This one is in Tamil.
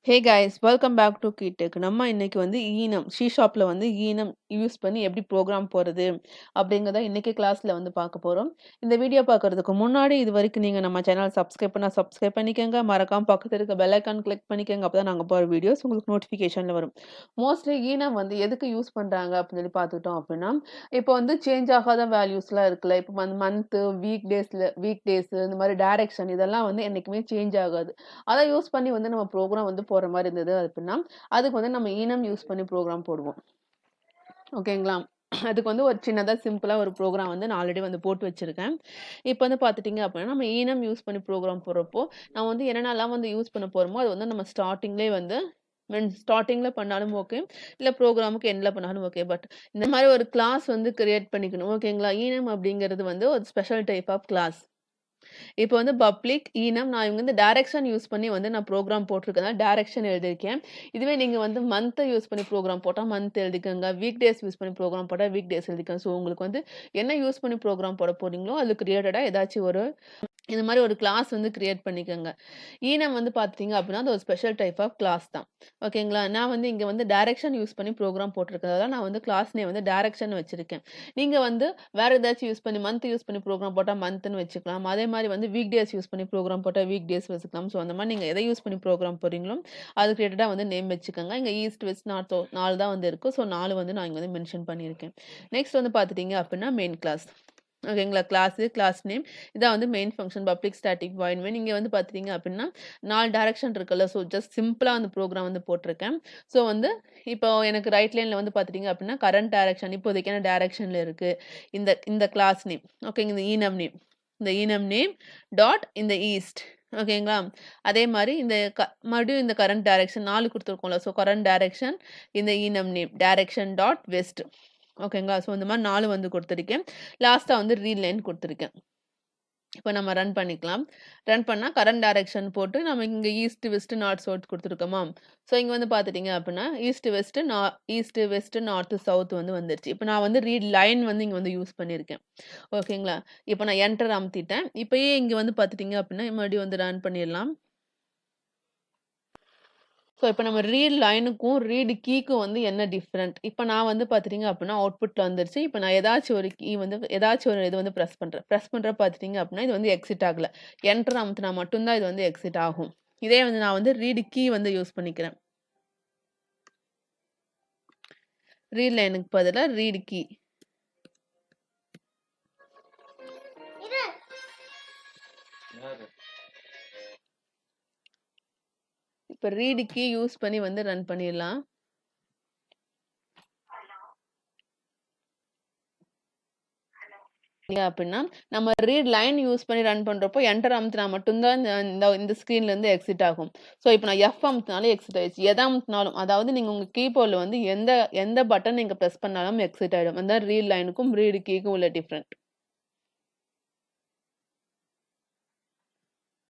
Hey guys, welcome back to KeyTech. நம்ம இன்னைக்கு வந்து Enum C ஷாப்ல வந்து Enum யூஸ் பண்ணி எப்படி ப்ரோக்ராம் போறது அப்படிங்கறத இன்னைக்கு கிளாஸ்ல வந்து பார்க்க போறோம். இந்த வீடியோ பார்க்கறதுக்கு முன்னாடி இது வரைக்கும் நீங்க நம்ம சேனல் சப்ஸ்கிரைப் பண்ணா சப்ஸ்கிரைப் பண்ணிக்கங்க. மறக்காம பக்கத்துல இருக்க பெல் ஐகான் கிளிக் பண்ணிக்கங்க. அப்பதான் நாங்க போற வீடியோஸ் உங்களுக்கு நோட்டிஃபிகேஷன்ல வரும். மோஸ்ட்லி Enum வந்து எதுக்கு யூஸ் பண்றாங்க அப்படின்னு சொல்லி பார்த்துட்டோம் அப்படின்னா, இப்போ வந்து சேஞ்ச் ஆகாத வேல்யூஸ்லாம் இருக்குல்ல. இப்போ மந்த், வீக் டேஸ் இந்த மாதிரி டைரக்ஷன் இதெல்லாம் வந்து என்னைக்குமே சேஞ்ச் ஆகாது. அதை யூஸ் பண்ணி வந்து நம்ம ப்ரோக்ராம் வந்து போற மாதிரி இருந்தது அப்படின்னா அதுக்கு வந்து நம்ம ஈனம் யூஸ் பண்ணி ப்ரோக்ராம் போடுவோம். ஓகேங்களா? அதுக்கு வந்து ஒரு சின்னதாக சிம்பிளாக ஒரு ப்ரோக்ராம் வந்து நான் ஆல்ரெடி வந்து போட்டு வச்சிருக்கேன். இப்போ வந்து பார்த்துட்டிங்க அப்படின்னா நம்ம ஈனம் யூஸ் பண்ணி ப்ரோக்ராம் போடுறப்போ நம்ம வந்து என்னென்னலாம் வந்து யூஸ் பண்ண போகிறோமோ அது வந்து நம்ம ஸ்டார்டிங்லேயே வந்து ஸ்டார்டிங்கில் பண்ணாலும் ஓகே, இல்லை ப்ரோக்ராமுக்கு எண்டில் பண்ணாலும் ஓகே. பட் இந்த மாதிரி ஒரு கிளாஸ் வந்து கிரியேட் பண்ணிக்கணும். ஓகேங்களா? ஈனம் அப்படிங்கிறது வந்து ஒரு ஸ்பெஷல் டைப் ஆஃப் கிளாஸ். இப்போ வந்து பப்ளிக் ஈனம் நான் இவங்க வந்து டைரக்ஷன் யூஸ் பண்ணி வந்து நான் ப்ரோக்ராம் போட்டிருக்கேன். டைரக்ஷன் எழுதியிருக்கேன். இதுவே நீங்கள் வந்து மந்த்தை யூஸ் பண்ணி ப்ரோக்ராம் போட்டால் மந்த் எழுதிக்கோங்க. வீக் டேஸ் யூஸ் பண்ணி ப்ரோக்ராம் போட்டால் வீக் டேஸ் எழுதிக்கோங்க. ஸோ உங்களுக்கு வந்து என்ன யூஸ் பண்ணி ப்ரோக்ராம் போட போறீங்களோ அதுக்கு ரிலேட்டடாக ஏதாச்சும் ஒரு இந்த மாதிரி ஒரு கிளாஸ் வந்து கிரியேட் பண்ணிக்கோங்க. ஈனம் வந்து பார்த்தீங்க அப்படின்னா அது ஒரு ஸ்பெஷல் டைப் ஆஃப் கிளாஸ் தான். ஓகேங்களா? நான் வந்து இங்கே வந்து டைரக்ஷன் யூஸ் பண்ணி ப்ரோக்ராம் போட்டிருக்கிறதால நான் வந்து கிளாஸ் நேம் வந்து டைரக்ஷன் வச்சிருக்கேன். நீங்கள் வந்து வேற ஏதாச்சும் யூஸ் பண்ணி மந்த் யூஸ் பண்ணி ப்ரோக்ராம் போட்டால் மந்த்னு வச்சுக்கலாம். அதே மாதிரி வந்து வீக் டேஸ் யூஸ் பண்ணி ப்ரோக்ராம் போட்டால் வீக் டேஸ் வச்சுக்கலாம். ஸோ அந்த மாதிரி நீங்கள் எதை யூஸ் பண்ணி ப்ரோக்ராம் போடுறீங்களோ அதுக்கு ரிலேட்டடாக வந்து நேம் வச்சுக்கோங்க. இங்கே ஈஸ்ட் வெஸ்ட் நார்த் 4 தான் வந்து இருக்கும். ஸோ 4 வந்து நான் இங்கே வந்து மென்ஷன் பண்ணியிருக்கேன். நெக்ஸ்ட் வந்து பார்த்துட்டீங்க அப்படின்னா மெயின் கிளாஸ். ஓகேங்களா? கிளாஸ் நேம் இதான் வந்து main function public static void main. இங்கே வந்து பார்த்துட்டீங்க அப்படின்னா 4 டைரக்ஷன் இருக்குல்ல. ஸோ ஜஸ்ட் சிம்பிளாக அந்த ப்ரோக்ராம் வந்து போட்டிருக்கேன். ஸோ வந்து இப்போ எனக்கு ரைட் லைனில் வந்து பார்த்துட்டீங்க அப்படின்னா கரண்ட் டைரக்ஷன் இப்போதைக்கான டைரக்ஷனில் இருக்குது இந்த கிளாஸ் நேம். ஓகே, இந்த ஈனம் நேம் டாட் இந்த ஈஸ்ட். ஓகேங்களா? அதே மாதிரி மறுபடியும் இந்த கரண்ட் டைரக்ஷன் 4 கொடுத்துருக்கோம்ல. ஸோ கரண்ட் டைரக்ஷன் இந்த enum name direction dot west. ஓகேங்களா? ஸோ இந்த மாதிரி 4 வந்து கொடுத்துருக்கேன். லாஸ்ட்டாக வந்து ரீட் லைன் கொடுத்துருக்கேன். இப்போ நம்ம ரன் பண்ணிக்கலாம். ரன் பண்ணால் கரண்ட் டைரக்ஷன் போட்டு நம்ம இங்கே ஈஸ்ட் வெஸ்ட் நார்த் சவுத் கொடுத்துருக்கோமா. ஸோ இங்கே வந்து பார்த்துட்டிங்க அப்படின்னா ஈஸ்ட் வெஸ்ட் நார்த்து சவுத் வந்து வந்துருச்சு. இப்போ நான் வந்து ரீட் லைன் வந்து இங்கே வந்து யூஸ் பண்ணியிருக்கேன். ஓகேங்களா? இப்போ நான் என்டர் அமுத்திட்டேன். இப்போயே இங்கே வந்து பார்த்துட்டிங்க அப்படின்னா மறுபடியும் வந்து ரன் பண்ணிடலாம். ஸோ இப்போ நம்ம ரீட் லைனுக்கும் ரீட் கீக்கும் வந்து என்ன டிஃப்ரெண்ட் இப்போ நான் வந்து பார்த்துட்டிங்க அப்படின்னா அவுட்புட்டில் வந்துருச்சு. இப்போ நான் ஏதாச்சும் ஒரு கீ வந்து ஏதாச்சும் ஒரு இது வந்து ப்ரெஸ் பண்ணுற பார்த்துட்டிங்க அப்படின்னா இது வந்து எக்ஸிட் ஆகலை. என்டர் அமுத்தினா மட்டும்தான் இது வந்து எக்ஸிட் ஆகும். இதே வந்து நான் வந்து ரீட் கீ வந்து யூஸ் பண்ணிக்கிறேன். ரீட் லைனுக்கு பதிலாக ரீட் கீ. இப்போ ரீட் கீ யூஸ் பண்ணி வந்து ரன் பண்ணிடலாம். அப்படின்னா நம்ம ரீட் லைன் யூஸ் பண்ணி ரன் பண்றப்போ என்டர் அமுத்தினா மட்டும்தான் இந்த ஸ்க்ரீன்ல இருந்து எக்ஸிட் ஆகும். ஸோ இப்போ நான் எஃப் அமுத்தினாலும் எக்ஸிட் ஆயிடுச்சு. எதை அமுத்தினாலும் அதாவது நீங்க உங்க கீபோர்டில் வந்து எந்த பட்டன் நீங்க ப்ரெஸ் பண்ணாலும் எக்ஸிட் ஆயிடும். அந்த ரீட் லைனுக்கும் ரீட் கீக்கும் உள்ள டிஃப்ரெண்ட்.